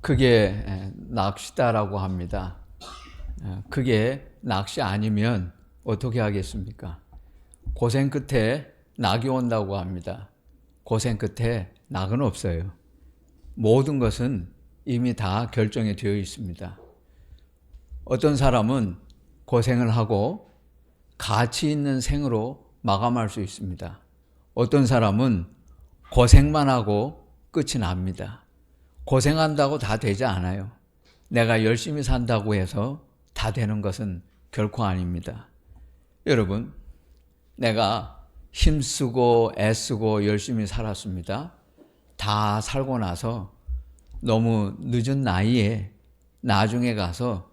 그게 낚시다라고 합니다. 그게 낚시 아니면 어떻게 하겠습니까? 고생 끝에 낙이 온다고 합니다. 고생 끝에 낙은 없어요. 모든 것은 이미 다 결정이 되어 있습니다. 어떤 사람은 고생을 하고 가치 있는 생으로 마감할 수 있습니다. 어떤 사람은 고생만 하고 끝이 납니다. 고생한다고 다 되지 않아요. 내가 열심히 산다고 해서 다 되는 것은 결코 아닙니다. 여러분, 내가 힘쓰고 애쓰고 열심히 살았습니다. 다 살고 나서 너무 늦은 나이에 나중에 가서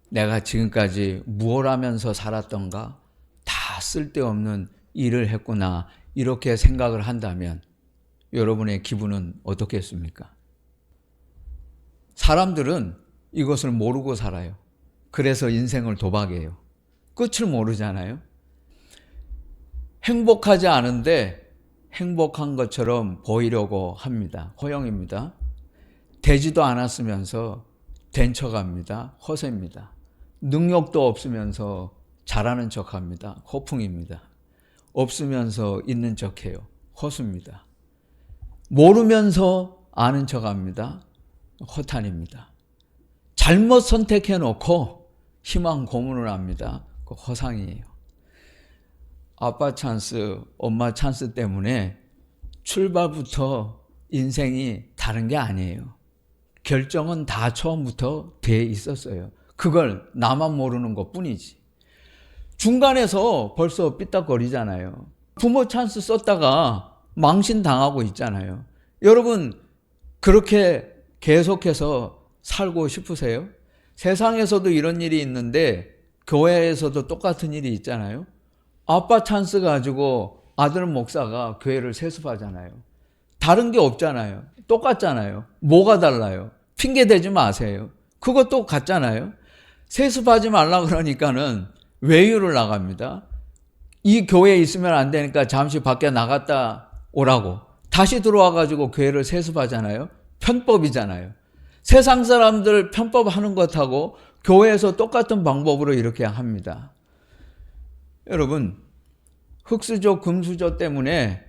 내가 지금까지 무엇 하면서 살았던가, 다 쓸데없는 일을 했구나, 이렇게 생각을 한다면 여러분의 기분은 어떻겠습니까? 사람들은 이것을 모르고 살아요. 그래서 인생을 도박해요. 끝을 모르잖아요. 행복하지 않은데 행복한 것처럼 보이려고 합니다. 허영입니다. 되지도 않았으면서 된 척합니다. 허세입니다. 능력도 없으면서 잘하는 척합니다. 허풍입니다. 없으면서 있는 척해요. 허수입니다. 모르면서 아는 척합니다. 허탄입니다. 잘못 선택해놓고 희망 고문을 합니다. 그 허상이에요. 아빠 찬스, 엄마 찬스 때문에 출발부터 인생이 다른 게 아니에요. 결정은 다 처음부터 돼 있었어요. 그걸 나만 모르는 것뿐이지. 중간에서 벌써 삐딱거리잖아요. 부모 찬스 썼다가 망신당하고 있잖아요. 여러분, 그렇게 계속해서 살고 싶으세요? 세상에서도 이런 일이 있는데 교회에서도 똑같은 일이 있잖아요. 아빠 찬스 가지고 아들 목사가 교회를 세습하잖아요. 다른 게 없잖아요. 똑같잖아요. 뭐가 달라요? 핑계 대지 마세요. 그것도 같잖아요. 세습하지 말라 그러니까는 외유를 나갑니다. 이 교회에 있으면 안 되니까 잠시 밖에 나갔다 오라고. 다시 들어와 가지고 교회를 세습하잖아요. 편법이잖아요. 세상 사람들 편법하는 것하고 교회에서 똑같은 방법으로 이렇게 합니다. 여러분, 흙수저, 금수저 때문에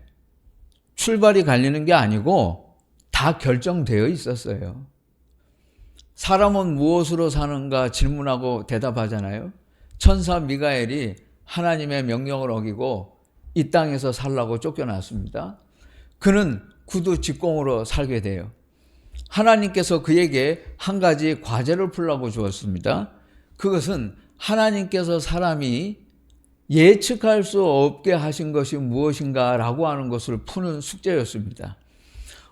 출발이 갈리는 게 아니고 다 결정되어 있었어요. 사람은 무엇으로 사는가 질문하고 대답하잖아요. 천사 미가엘이 하나님의 명령을 어기고 이 땅에서 살라고 쫓겨났습니다. 그는 구두 직공으로 살게 돼요. 하나님께서 그에게 한 가지 과제를 풀라고 주었습니다. 그것은 하나님께서 사람이 예측할 수 없게 하신 것이 무엇인가라고 하는 것을 푸는 숙제였습니다.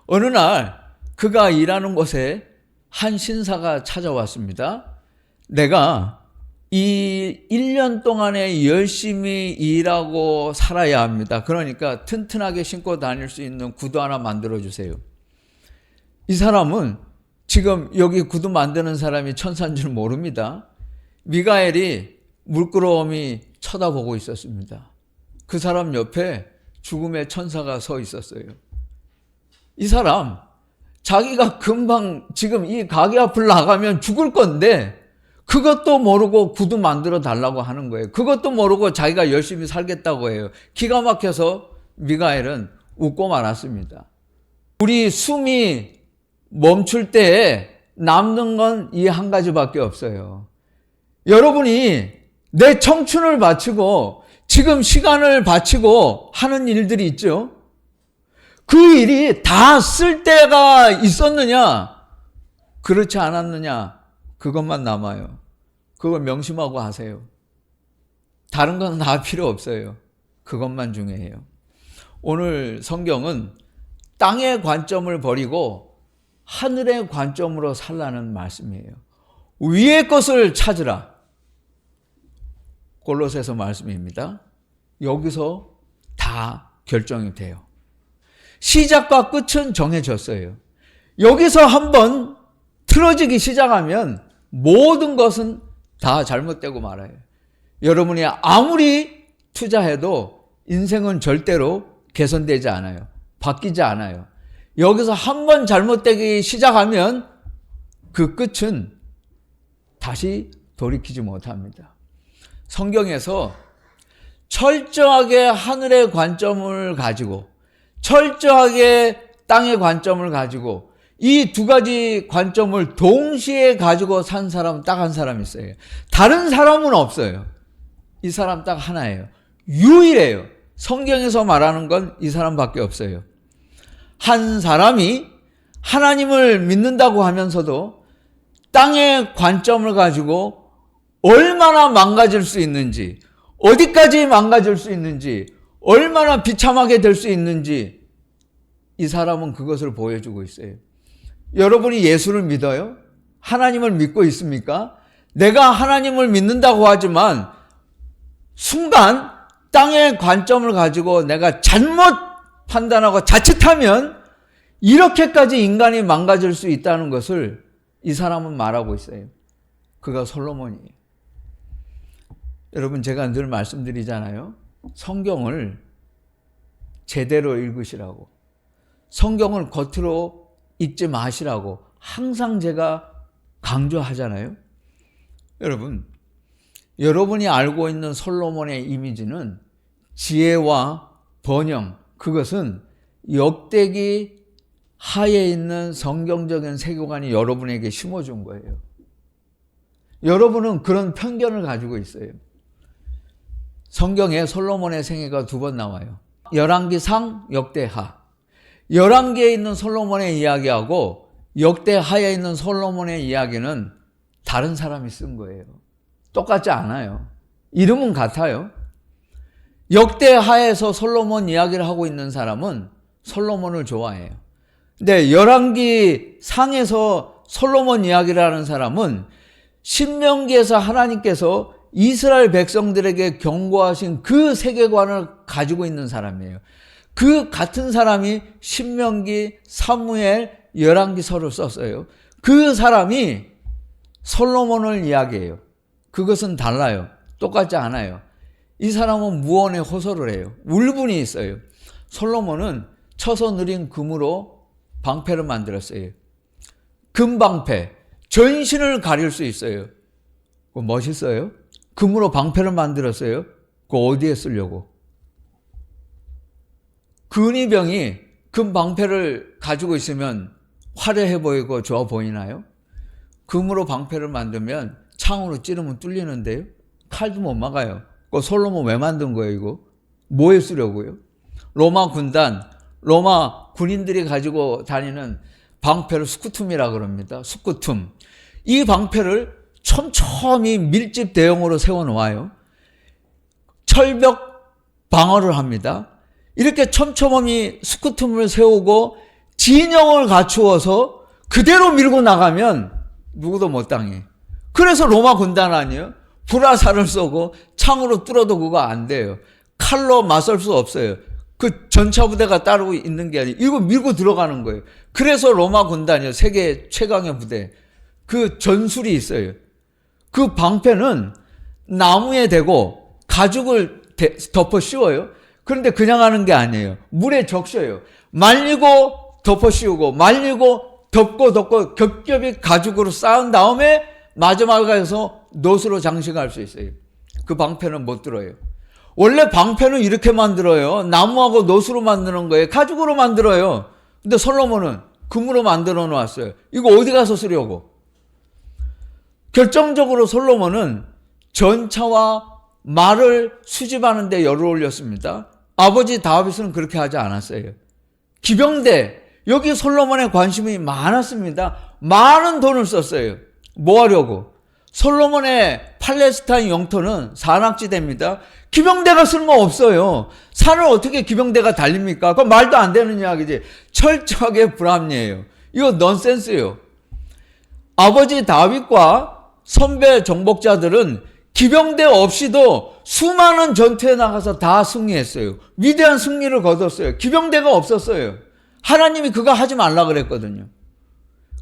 어느 날 그가 일하는 곳에 한 신사가 찾아왔습니다. 내가 이 1년 동안에 열심히 일하고 살아야 합니다. 그러니까 튼튼하게 신고 다닐 수 있는 구두 하나 만들어주세요. 이 사람은 지금 여기 구두 만드는 사람이 천사인 줄 모릅니다. 미가엘이 물끄러미 쳐다보고 있었습니다. 그 사람 옆에 죽음의 천사가 서 있었어요. 이 사람, 자기가 금방 지금 이 가게 앞을 나가면 죽을 건데 그것도 모르고 구두 만들어 달라고 하는 거예요. 그것도 모르고 자기가 열심히 살겠다고 해요. 기가 막혀서 미가엘은 웃고 말았습니다. 우리 숨이 멈출 때에 남는 건 이 한 가지밖에 없어요. 여러분이 내 청춘을 바치고 지금 시간을 바치고 하는 일들이 있죠. 그 일이 다 쓸 때가 있었느냐, 그렇지 않았느냐, 그것만 남아요. 그걸 명심하고 하세요. 다른 건 다 필요 없어요. 그것만 중요해요. 오늘 성경은 땅의 관점을 버리고 하늘의 관점으로 살라는 말씀이에요. 위의 것을 찾으라. 골로새서 말씀입니다. 여기서 다 결정이 돼요. 시작과 끝은 정해졌어요. 여기서 한번 틀어지기 시작하면 모든 것은 다 잘못되고 말아요. 여러분이 아무리 투자해도 인생은 절대로 개선되지 않아요. 바뀌지 않아요. 여기서 한번 잘못되기 시작하면 그 끝은 다시 돌이키지 못합니다. 성경에서 철저하게 하늘의 관점을 가지고 철저하게 땅의 관점을 가지고 이 두 가지 관점을 동시에 가지고 산 사람은 딱 한 사람 있어요. 다른 사람은 없어요. 이 사람 딱 하나예요. 유일해요. 성경에서 말하는 건 이 사람밖에 없어요. 한 사람이 하나님을 믿는다고 하면서도 땅의 관점을 가지고 얼마나 망가질 수 있는지, 어디까지 망가질 수 있는지, 얼마나 비참하게 될 수 있는지 이 사람은 그것을 보여주고 있어요. 여러분이 예수를 믿어요? 하나님을 믿고 있습니까? 내가 하나님을 믿는다고 하지만 순간 땅의 관점을 가지고 내가 잘못 판단하고 자칫하면 이렇게까지 인간이 망가질 수 있다는 것을 이 사람은 말하고 있어요. 그가 솔로몬이에요. 여러분, 제가 늘 말씀드리잖아요. 성경을 제대로 읽으시라고. 성경을 겉으로 읽지 마시라고 항상 제가 강조하잖아요. 여러분, 여러분이 알고 있는 솔로몬의 이미지는 지혜와 번영, 그것은 역대기 하에 있는 성경적인 세계관이 여러분에게 심어준 거예요. 여러분은 그런 편견을 가지고 있어요. 성경에 솔로몬의 생애가 2번 나와요. 열왕기상, 역대하. 열왕기에 있는 솔로몬의 이야기하고 역대하에 있는 솔로몬의 이야기는 다른 사람이 쓴 거예요. 똑같지 않아요. 이름은 같아요. 역대하에서 솔로몬 이야기를 하고 있는 사람은 솔로몬을 좋아해요. 근데 열왕기 상에서 솔로몬 이야기를 하는 사람은 신명기에서 하나님께서 이스라엘 백성들에게 경고하신 그 세계관을 가지고 있는 사람이에요. 그 같은 사람이 신명기, 사무엘, 열왕기서를 썼어요. 그 사람이 솔로몬을 이야기해요. 그것은 달라요. 똑같지 않아요. 이 사람은 무언의 호소를 해요. 울분이 있어요. 솔로몬은 쳐서 느린 금으로 방패를 만들었어요. 금방패. 전신을 가릴 수 있어요. 그거 멋있어요? 금으로 방패를 만들었어요. 그거 어디에 쓰려고? 근위병이 금방패를 가지고 있으면 화려해 보이고 좋아 보이나요? 금으로 방패를 만들면 창으로 찌르면 뚫리는데요. 칼도 못 막아요. 그거 솔로몬 왜 만든 거예요, 이거? 뭐에 쓰려고요? 로마 군단, 로마 군인들이 가지고 다니는 방패를 스쿠툼이라 그럽니다. 스쿠툼. 이 방패를 촘촘히 밀집 대형으로 세워놓아요. 철벽 방어를 합니다. 이렇게 촘촘히 스쿠툼을 세우고 진영을 갖추어서 그대로 밀고 나가면 누구도 못 당해. 그래서 로마 군단 아니에요? 불화살을 쏘고 창으로 뚫어도 그거 안 돼요. 칼로 맞설 수 없어요. 그 전차부대가 따르고 있는 게 아니에요. 이거 밀고 들어가는 거예요. 그래서 로마 군단이요. 세계 최강의 부대. 그 전술이 있어요. 그 방패는 나무에 대고 가죽을 덮어 씌워요. 그런데 그냥 하는 게 아니에요. 물에 적셔요. 말리고 덮어 씌우고 말리고 덮고 겹겹이 가죽으로 쌓은 다음에 마지막에 가서 놋으로 장식할 수 있어요. 그 방패는 못 들어요. 원래 방패는 이렇게 만들어요. 나무하고 놋으로 만드는 거예요. 가죽으로 만들어요. 근데 솔로몬은 금으로 만들어 놓았어요. 이거 어디 가서 쓰려고? 결정적으로 솔로몬은 전차와 말을 수집하는 데 열을 올렸습니다. 아버지 다윗은 그렇게 하지 않았어요. 기병대, 여기 솔로몬의 관심이 많았습니다. 많은 돈을 썼어요. 뭐 하려고? 솔로몬의 팔레스타인 영토는 산악지대입니다. 기병대가 쓸모없어요. 산을 어떻게 기병대가 달립니까? 그건 말도 안 되는 이야기지. 철저하게 불합리해요. 이거 넌센스예요. 아버지 다윗과 선배 정복자들은 기병대 없이도 수많은 전투에 나가서 다 승리했어요. 위대한 승리를 거뒀어요. 기병대가 없었어요. 하나님이 그거 하지 말라 그랬거든요.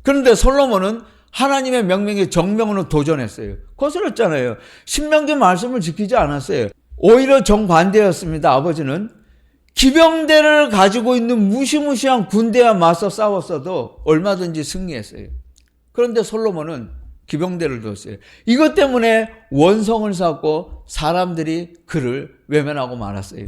그런데 솔로몬은 하나님의 명령에 정명으로 도전했어요. 거슬렸잖아요. 신명기 말씀을 지키지 않았어요. 오히려 정반대였습니다. 아버지는 기병대를 가지고 있는 무시무시한 군대와 맞서 싸웠어도 얼마든지 승리했어요. 그런데 솔로몬은 기병대를 뒀어요. 이것 때문에 원성을 쌓고 사람들이 그를 외면하고 말았어요.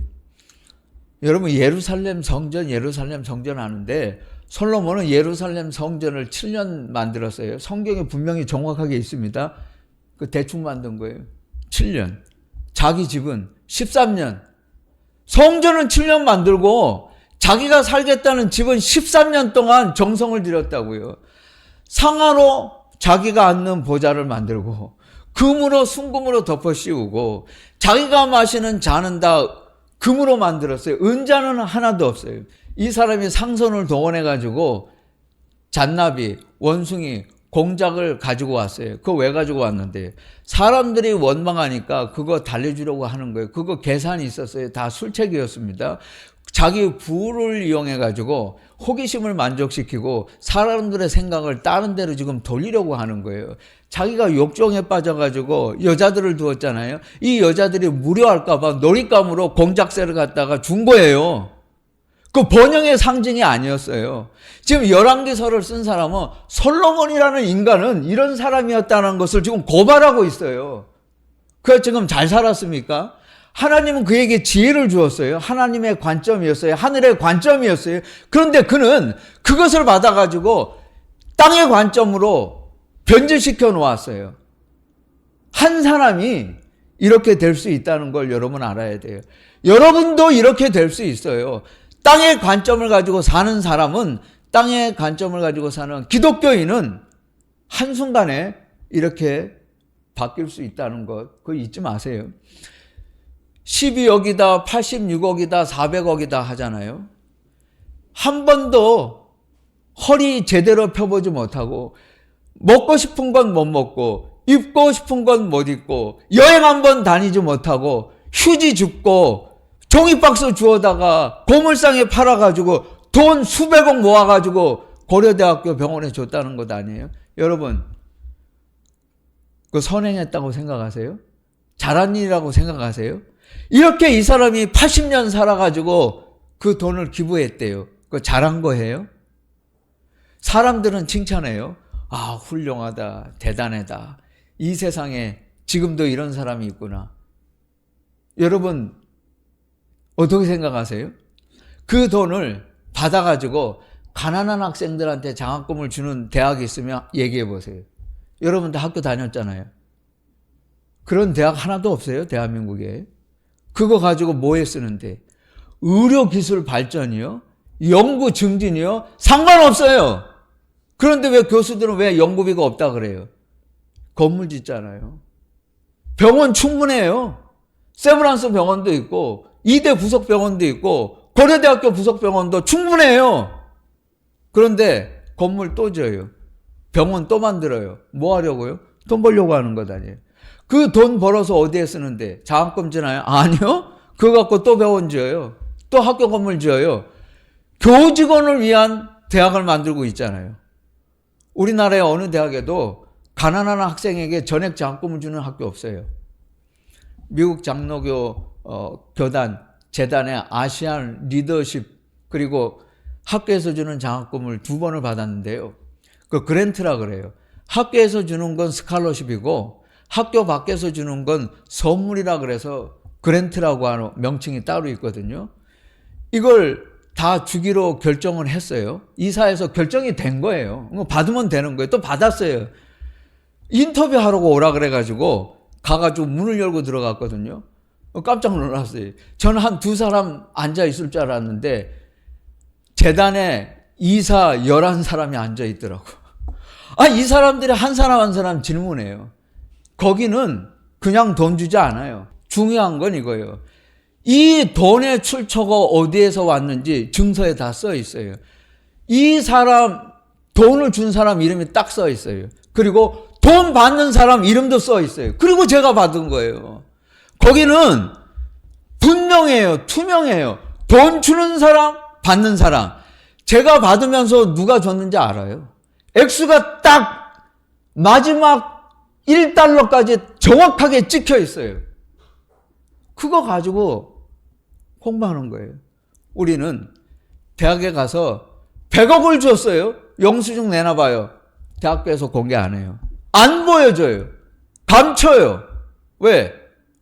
여러분, 예루살렘 성전 하는데 솔로몬은 예루살렘 성전을 7년 만들었어요. 성경에 분명히 정확하게 있습니다. 그 대충 만든 거예요. 7년. 자기 집은 13년. 성전은 7년 만들고 자기가 살겠다는 집은 13년 동안 정성을 들였다고요. 상아로 자기가 앉는 보좌를 만들고 금으로 순금으로 덮어 씌우고 자기가 마시는 잔은 다 금으로 만들었어요. 은잔은 하나도 없어요. 이 사람이 상선을 동원해 가지고 잔나비, 원숭이, 공작을 가지고 왔어요. 그거 왜 가지고 왔는데 사람들이 원망하니까 그거 달래주려고 하는 거예요. 그거 계산이 있었어요. 다 술책이었습니다. 자기 부를 이용해 가지고 호기심을 만족시키고 사람들의 생각을 다른 데로 지금 돌리려고 하는 거예요. 자기가 욕정에 빠져가지고 여자들을 두었잖아요. 이 여자들이 무료할까봐 놀잇감으로 공작새를 갖다가 준 거예요. 그 번영의 상징이 아니었어요. 지금 열왕기서를 쓴 사람은 솔로몬이라는 인간은 이런 사람이었다는 것을 지금 고발하고 있어요. 그래서 지금 잘 살았습니까? 하나님은 그에게 지혜를 주었어요. 하나님의 관점이었어요. 하늘의 관점이었어요. 그런데 그는 그것을 받아가지고 땅의 관점으로 변질시켜 놓았어요. 한 사람이 이렇게 될 수 있다는 걸 여러분 알아야 돼요. 여러분도 이렇게 될 수 있어요. 땅의 관점을 가지고 사는 사람은, 땅의 관점을 가지고 사는 기독교인은 한순간에 이렇게 바뀔 수 있다는 것, 그거 잊지 마세요. 12억이다, 86억이다, 400억이다 하잖아요. 한 번도 허리 제대로 펴보지 못하고 먹고 싶은 건 못 먹고 입고 싶은 건 못 입고 여행 한 번 다니지 못하고 휴지 줍고 종이박스 주워다가 고물상에 팔아가지고 돈 수백억 모아가지고 고려대학교 병원에 줬다는 것 아니에요? 여러분, 그 선행했다고 생각하세요? 잘한 일이라고 생각하세요? 이렇게 이 사람이 80년 살아가지고 그 돈을 기부했대요. 그거 잘한 거예요? 사람들은 칭찬해요. 아, 훌륭하다, 대단하다. 이 세상에 지금도 이런 사람이 있구나. 여러분, 어떻게 생각하세요? 그 돈을 받아가지고 가난한 학생들한테 장학금을 주는 대학이 있으면 얘기해 보세요. 여러분도 학교 다녔잖아요. 그런 대학 하나도 없어요, 대한민국에. 그거 가지고 뭐에 쓰는데? 의료기술 발전이요? 연구 증진이요? 상관없어요. 그런데 왜 교수들은 왜 연구비가 없다 그래요? 건물 짓잖아요. 병원 충분해요. 세브란스 병원도 있고 이대 부속병원도 있고 고려대학교 부속병원도 충분해요. 그런데 건물 또 지어요. 병원 또 만들어요. 뭐 하려고요? 돈 벌려고 하는 것 아니에요. 그 돈 벌어서 어디에 쓰는데? 장학금 주나요? 아니요. 그거 갖고 또 병원 지어요. 또 학교 건물 지어요. 교직원을 위한 대학을 만들고 있잖아요. 우리나라의 어느 대학에도 가난한 학생에게 전액 장학금을 주는 학교 없어요. 미국 장로교 교단, 재단의 아시안 리더십, 그리고 학교에서 주는 장학금을 2번을 받았는데요. 그 그랜트라 그래요. 학교에서 주는 건 스칼러십이고 학교 밖에서 주는 건 선물이라 그래서 그랜트라고 하는 명칭이 따로 있거든요. 이걸 다 주기로 결정을 했어요. 이사에서 결정이 된 거예요. 받으면 되는 거예요. 또 받았어요. 인터뷰하라고 오라 그래가지고 가가지고 문을 열고 들어갔거든요. 깜짝 놀랐어요. 저는 한 2사람 앉아 있을 줄 알았는데 재단에 이사 11사람이 앉아 있더라고. 아, 이 사람들이 한 사람 한 사람 질문해요. 거기는 그냥 돈 주지 않아요. 중요한 건 이거예요. 이 돈의 출처가 어디에서 왔는지 증서에 다 써 있어요. 이 사람, 돈을 준 사람 이름이 딱 써 있어요. 그리고 돈 받는 사람 이름도 써 있어요. 그리고 제가 받은 거예요. 거기는 분명해요. 투명해요. 돈 주는 사람, 받는 사람. 제가 받으면서 누가 줬는지 알아요. 액수가 딱 마지막 1달러까지 정확하게 찍혀 있어요. 그거 가지고 홍보하는 거예요. 우리는 대학에 가서 100억을 줬어요. 영수증 내놔봐요. 대학교에서 공개 안 해요. 안 보여줘요. 감춰요. 왜?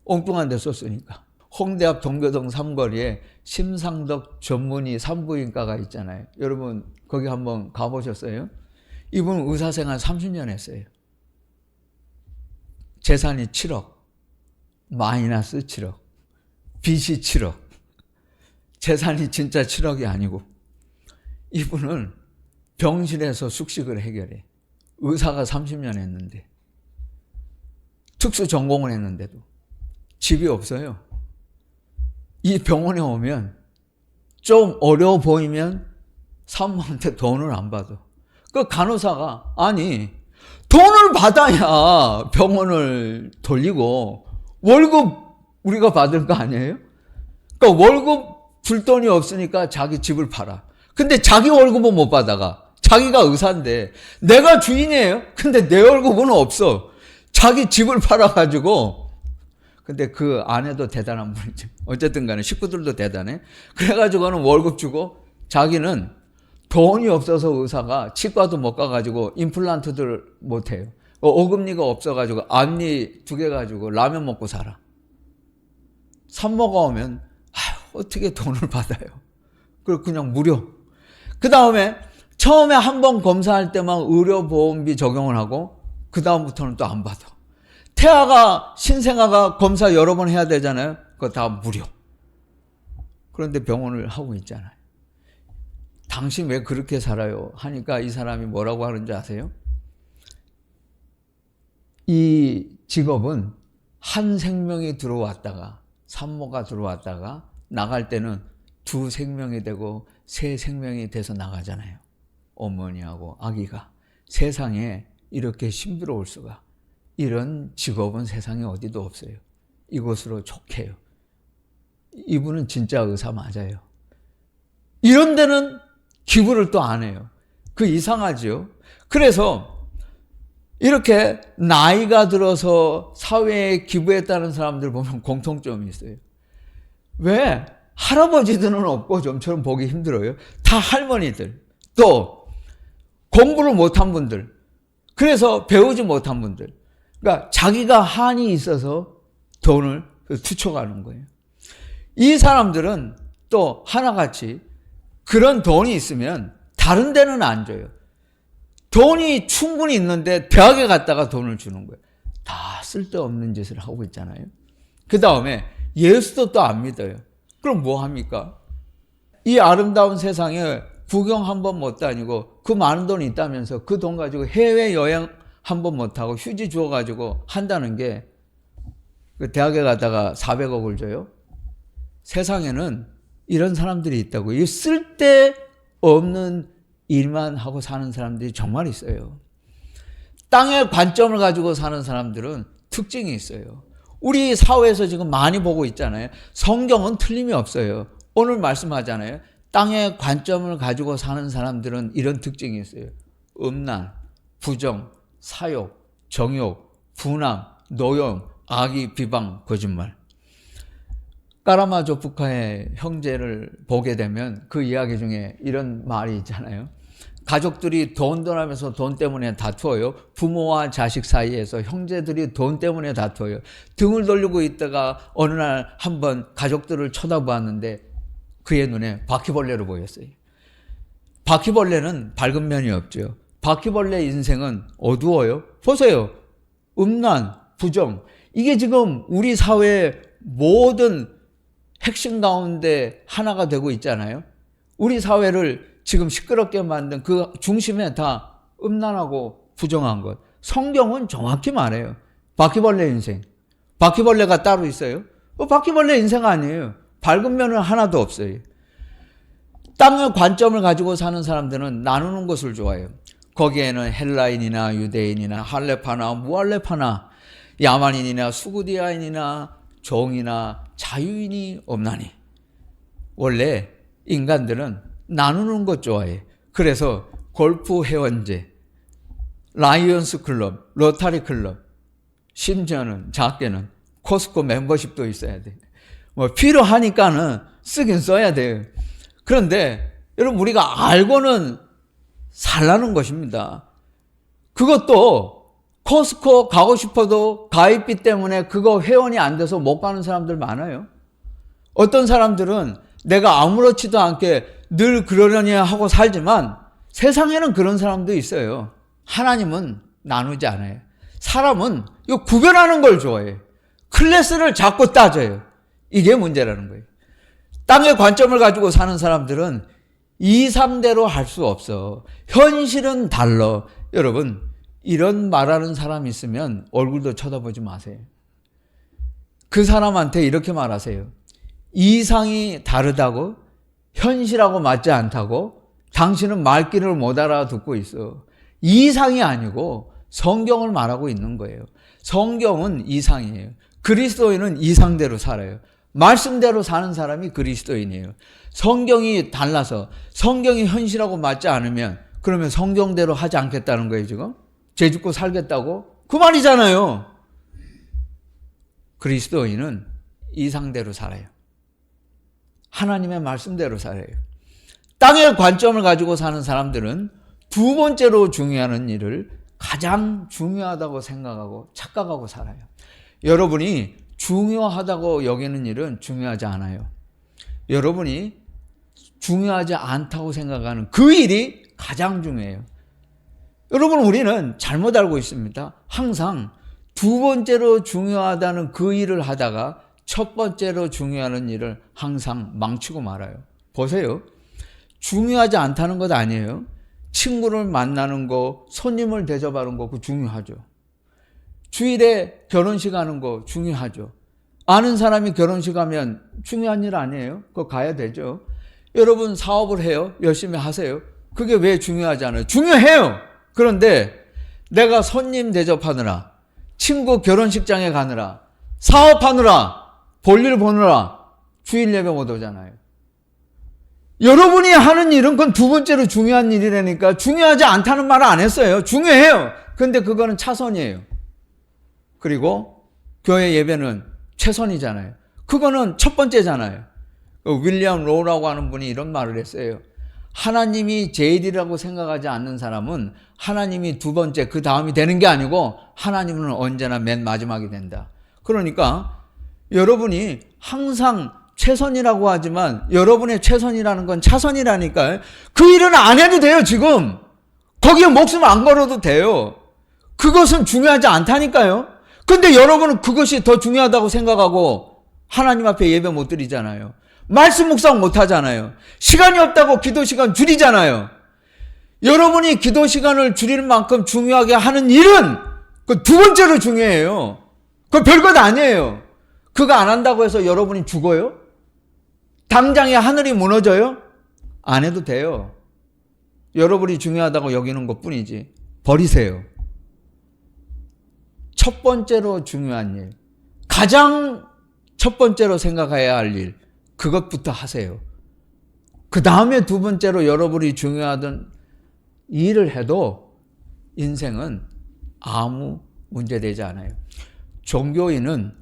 엉뚱한 데 썼으니까. 홍대 앞 동교동 삼거리에 심상덕 전문의 산부인과가 있잖아요. 여러분 거기 한번 가보셨어요? 이분 의사생활 30년 했어요. 재산이 7억, 마이너스 7억, 빚이 7억, 재산이 진짜 7억이 아니고 이분은 병실에서 숙식을 해결해. 의사가 30년 했는데 특수 전공을 했는데도 집이 없어요. 이 병원에 오면 좀 어려워 보이면 산모한테 돈을 안 받아. 그 간호사가 아니 돈을 받아야 병원을 돌리고 월급 우리가 받을 거 아니에요? 그러니까 월급 줄 돈이 없으니까 자기 집을 팔아. 근데 자기 월급은 못 받아가. 자기가 의사인데 내가 주인이에요. 근데 내 월급은 없어. 자기 집을 팔아가지고 근데 그 아내도 대단한 분이죠. 어쨌든 간에 식구들도 대단해. 그래가지고는 월급 주고 자기는 돈이 없어서 의사가 치과도 못 가가지고 임플란트들 못 해요. 어금니가 없어가지고 앞니 2개 가지고 라면 먹고 살아. 산모가 오면 어떻게 돈을 받아요. 그리고 그냥 무료. 그 다음에 처음에 한 번 검사할 때만 의료보험비 적용을 하고 그 다음부터는 또 안 받아. 태아가 신생아가 검사 여러 번 해야 되잖아요. 그거 다 무료. 그런데 병원을 하고 있잖아요. 당신 왜 그렇게 살아요? 하니까 이 사람이 뭐라고 하는지 아세요? 이 직업은 한 생명이 들어왔다가 산모가 들어왔다가 나갈 때는 2 생명이 되고 3 생명이 돼서 나가잖아요. 어머니하고 아기가. 세상에 이렇게 힘들어올 수가. 이런 직업은 세상에 어디도 없어요. 이곳으로 족해요. 이분은 진짜 의사 맞아요. 이런 데는 기부를 또 안 해요. 그 이상하지요. 그래서 이렇게 나이가 들어서 사회에 기부했다는 사람들 보면 공통점이 있어요. 왜? 할아버지들은 없고 좀처럼 보기 힘들어요. 다 할머니들. 또 공부를 못한 분들. 그래서 배우지 못한 분들. 그러니까 자기가 한이 있어서 돈을 투척하는 거예요. 이 사람들은 또 하나같이 그런 돈이 있으면 다른 데는 안 줘요. 돈이 충분히 있는데 대학에 갔다가 돈을 주는 거예요. 다 쓸데없는 짓을 하고 있잖아요. 그 다음에 예수도 또 안 믿어요. 그럼 뭐 합니까? 이 아름다운 세상에 구경 한 번 못 다니고 그 많은 돈이 있다면서 그 돈 가지고 해외여행 한 번 못하고 휴지 주워가지고 한다는 게 대학에 가다가 400억을 줘요? 세상에는 이런 사람들이 있다고. 이 쓸데없는 일만 하고 사는 사람들이 정말 있어요. 땅의 관점을 가지고 사는 사람들은 특징이 있어요. 우리 사회에서 지금 많이 보고 있잖아요. 성경은 틀림이 없어요. 오늘 말씀하잖아요. 땅의 관점을 가지고 사는 사람들은 이런 특징이 있어요. 음란, 부정, 사욕, 정욕, 분함, 노염, 악의, 비방, 거짓말. 까라마조프카의 형제를 보게 되면 그 이야기 중에 이런 말이 있잖아요. 가족들이 돈 하면서 돈 때문에 다투어요. 부모와 자식 사이에서 형제들이 돈 때문에 다투어요. 등을 돌리고 있다가 어느 날 한번 가족들을 쳐다보았는데 그의 눈에 바퀴벌레로 보였어요. 바퀴벌레는 밝은 면이 없죠. 바퀴벌레 인생은 어두워요. 보세요. 음란, 부정. 이게 지금 우리 사회의 모든 핵심 가운데 하나가 되고 있잖아요. 우리 사회를 지금 시끄럽게 만든 그 중심에 다 음란하고 부정한 것. 성경은 정확히 말해요. 바퀴벌레 인생. 바퀴벌레가 따로 있어요? 바퀴벌레 인생 아니에요. 밝은 면은 하나도 없어요. 땅의 관점을 가지고 사는 사람들은 나누는 것을 좋아해요. 거기에는 헬라인이나 유대인이나 할레파나 무할레파나 야만인이나 수구디아인이나 종이나 자유인이 없나니. 원래 인간들은 나누는 것 좋아해. 그래서 골프 회원제, 라이언스 클럽, 로타리 클럽, 심지어는 작게는 코스코 멤버십도 있어야 돼. 뭐 필요하니까는 쓰긴 써야 돼요. 그런데 여러분 우리가 알고는 살라는 것입니다. 그것도 코스코 가고 싶어도 가입비 때문에 그거 회원이 안 돼서 못 가는 사람들 많아요. 어떤 사람들은 내가 아무렇지도 않게 늘 그러려니 하고 살지만 세상에는 그런 사람도 있어요. 하나님은 나누지 않아요. 사람은 이거 구별하는 걸 좋아해요. 클래스를 자꾸 따져요. 이게 문제라는 거예요. 땅의 관점을 가지고 사는 사람들은 2, 3대로 할 수 없어. 현실은 달라. 여러분, 이런 말하는 사람이 있으면 얼굴도 쳐다보지 마세요. 그 사람한테 이렇게 말하세요. 이상이 다르다고? 현실하고 맞지 않다고? 당신은 말귀를 못 알아듣고 있어. 이상이 아니고 성경을 말하고 있는 거예요. 성경은 이상이에요. 그리스도인은 이상대로 살아요. 말씀대로 사는 사람이 그리스도인이에요. 성경이 달라서 성경이 현실하고 맞지 않으면 그러면 성경대로 하지 않겠다는 거예요, 지금? 죄 짓고 살겠다고? 그 말이잖아요. 그리스도인은 이상대로 살아요. 하나님의 말씀대로 살아요. 땅의 관점을 가지고 사는 사람들은 두 번째로 중요한 일을 가장 중요하다고 생각하고 착각하고 살아요. 여러분이 중요하다고 여기는 일은 중요하지 않아요. 여러분이 중요하지 않다고 생각하는 그 일이 가장 중요해요. 여러분, 우리는 잘못 알고 있습니다. 항상 두 번째로 중요하다는 그 일을 하다가 첫 번째로 중요한 일을 항상 망치고 말아요. 보세요. 중요하지 않다는 것 아니에요. 친구를 만나는 거, 손님을 대접하는 거, 그거 중요하죠. 주일에 결혼식 하는 거 중요하죠. 아는 사람이 결혼식 하면 중요한 일 아니에요? 그거 가야 되죠. 여러분 사업을 해요. 열심히 하세요. 그게 왜 중요하지 않아요? 중요해요. 그런데 내가 손님 대접하느라, 친구 결혼식장에 가느라, 사업하느라, 볼일 보느라 주일 예배 못 오잖아요. 여러분이 하는 일은 그건 두 번째로 중요한 일이라니까. 중요하지 않다는 말을 안 했어요. 중요해요. 근데 그거는 차선이에요. 그리고 교회 예배는 최선이잖아요. 그거는 첫 번째잖아요. 윌리엄 로우라고 하는 분이 이런 말을 했어요. 하나님이 제일이라고 생각하지 않는 사람은 하나님이 두 번째, 그 다음이 되는 게 아니고 하나님은 언제나 맨 마지막이 된다. 그러니까 여러분이 항상 최선이라고 하지만 여러분의 최선이라는 건 차선이라니까요. 그 일은 안 해도 돼요, 지금. 거기에 목숨 안 걸어도 돼요. 그것은 중요하지 않다니까요. 근데 여러분은 그것이 더 중요하다고 생각하고 하나님 앞에 예배 못 드리잖아요. 말씀 묵상 못 하잖아요. 시간이 없다고 기도 시간 줄이잖아요. 여러분이 기도 시간을 줄이는 만큼 중요하게 하는 일은 그 두 번째로 중요해요. 그거 별것 아니에요. 그거 안 한다고 해서 여러분이 죽어요? 당장에 하늘이 무너져요? 안 해도 돼요. 여러분이 중요하다고 여기는 것 뿐이지. 버리세요. 첫 번째로 중요한 일, 가장 첫 번째로 생각해야 할 일, 그것부터 하세요. 그 다음에 두 번째로 여러분이 중요하던 일을 해도 인생은 아무 문제되지 않아요. 종교인은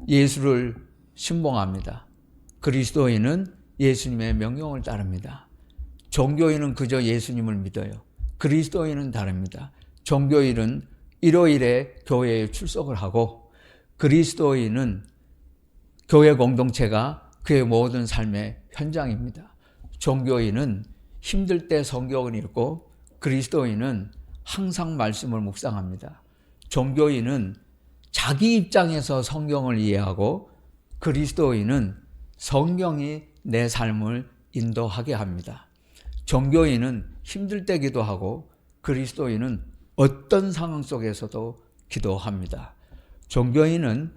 예수를 신봉합니다. 그리스도인은 예수님의 명령을 따릅니다. 종교인은 그저 예수님을 믿어요. 그리스도인은 다릅니다. 종교인은 일요일에 교회에 출석을 하고 그리스도인은 교회 공동체가 그의 모든 삶의 현장입니다. 종교인은 힘들 때 성경을 읽고 그리스도인은 항상 말씀을 묵상합니다. 종교인은 자기 입장에서 성경을 이해하고 그리스도인은 성경이 내 삶을 인도하게 합니다. 종교인은 힘들 때 기도하고 그리스도인은 어떤 상황 속에서도 기도합니다. 종교인은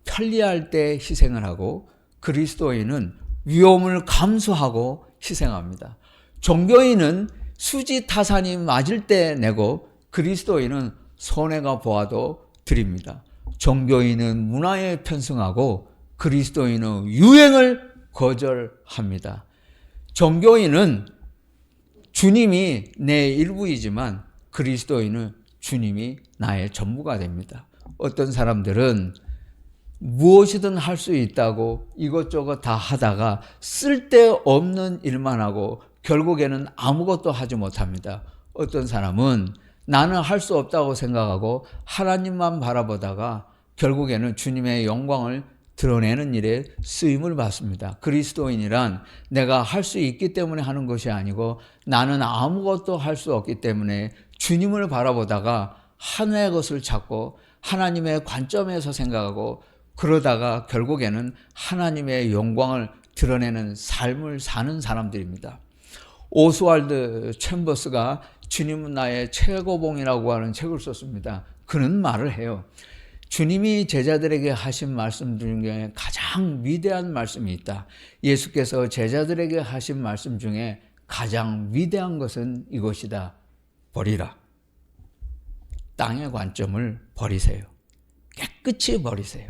편리할 때 희생을 하고 그리스도인은 위험을 감수하고 희생합니다. 종교인은 수지타산이 맞을 때 내고 그리스도인은 손해가 보아도 드립니다. 종교인은 문화에 편승하고 그리스도인은 유행을 거절합니다. 종교인은 주님이 내 일부이지만 그리스도인은 주님이 나의 전부가 됩니다. 어떤 사람들은 무엇이든 할 수 있다고 이것저것 다 하다가 쓸데없는 일만 하고 결국에는 아무것도 하지 못합니다. 어떤 사람은 나는 할 수 없다고 생각하고 하나님만 바라보다가 결국에는 주님의 영광을 드러내는 일에 쓰임을 받습니다. 그리스도인이란 내가 할 수 있기 때문에 하는 것이 아니고 나는 아무것도 할 수 없기 때문에 주님을 바라보다가 하나의 것을 찾고 하나님의 관점에서 생각하고 그러다가 결국에는 하나님의 영광을 드러내는 삶을 사는 사람들입니다. 오스왈드 챔버스가 주님은 나의 최고봉이라고 하는 책을 썼습니다. 그는 말을 해요. 주님이 제자들에게 하신 말씀 중에 가장 위대한 말씀이 있다. 예수께서 제자들에게 하신 말씀 중에 가장 위대한 것은 이것이다. 버리라. 땅의 관점을 버리세요. 깨끗이 버리세요.